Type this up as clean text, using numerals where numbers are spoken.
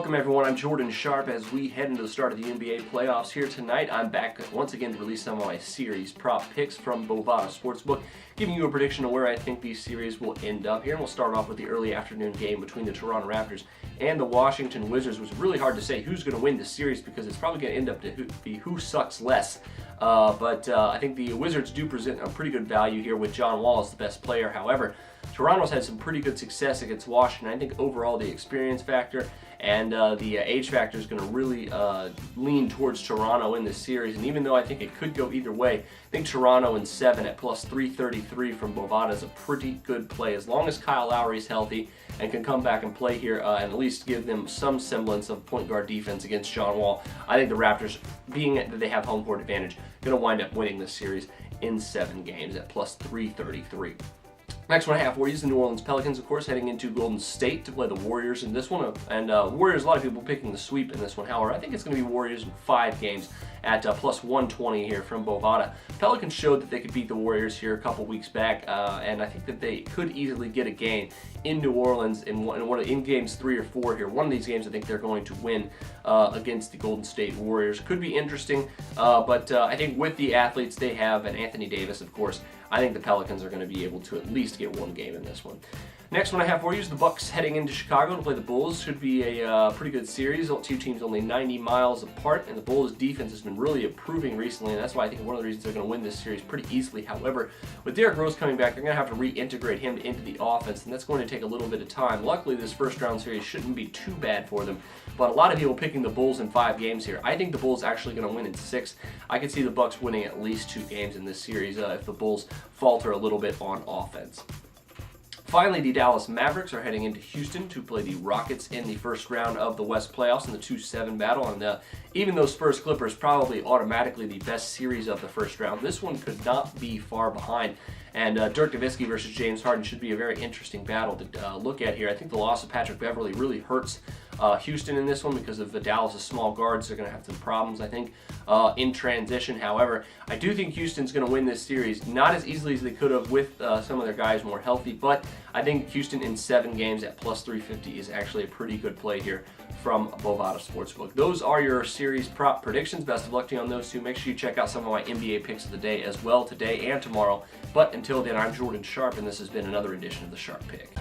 Welcome everyone, I'm Jordan Sharp as we head into the start of the NBA playoffs here tonight. I'm back once again to release some of my series prop picks from Bovada Sportsbook, giving you a prediction of where I think these series will end up here. And we'll start off with the early afternoon game between the Toronto Raptors and the Washington Wizards. It was really hard to say who's going to win this series because it's probably going to end up to be who sucks less. But I think the Wizards do present a pretty good value here with John Wall as the best player. However, Toronto's had some pretty good success against Washington. I think overall the experience factor and the age factor is going to really lean towards Toronto in this series. And even though I think it could go either way, I think Toronto in 7 at plus 333 from Bovada is a pretty good play. As long as Kyle Lowry is healthy and can come back and play here and at least give them some semblance of point guard defense against John Wall, I think the Raptors, being that they have home court advantage, going to wind up winning this series in 7 games at plus 333. Next one I have for you is the New Orleans Pelicans, of course, heading into Golden State to play the Warriors in this one. And Warriors, a lot of people picking the sweep in this one. However, I think it's going to be Warriors in 5 games at plus 120 here from Bovada. Pelicans showed that they could beat the Warriors here a couple weeks back, and I think that they could easily get a game in New Orleans in games 3 or 4 here. One of these games I think they're going to win against the Golden State Warriors. Could be interesting, but I think with the athletes they have, and Anthony Davis, of course, I think the Pelicans are going to be able to at least get one game in this one. Next one I have for you is the Bucks heading into Chicago to play the Bulls. Should be a pretty good series. Two teams only 90 miles apart, and the Bulls' defense has been really improving recently, and that's why I think one of the reasons they're going to win this series pretty easily. However, with Derrick Rose coming back, they're going to have to reintegrate him into the offense, and that's going to take a little bit of time. Luckily, this first round series shouldn't be too bad for them, but a lot of people picking the Bulls in 5 games here. I think the Bulls actually going to win in 6. I could see the Bucks winning at least 2 games in this series if the Bulls falter a little bit on offense. Finally, the Dallas Mavericks are heading into Houston to play the Rockets in the first round of the West playoffs in the 2-7 battle. And even though Spurs-Clippers probably automatically the best series of the first round, this one could not be far behind. And Dirk Nowitzki versus James Harden should be a very interesting battle to look at here. I think the loss of Patrick Beverley really hurts Houston in this one because of the Dallas' small guards. They're going to have some problems, I think, in transition. However, I do think Houston's going to win this series, not as easily as they could have with some of their guys more healthy, but I think Houston in 7 games at plus 350 is actually a pretty good play here from Bovada Sportsbook. Those are your series prop predictions. Best of luck to you on those 2. Make sure you check out some of my NBA picks of the day as well today and tomorrow. But until then, I'm Jordan Sharp, and this has been another edition of the Sharp Pick.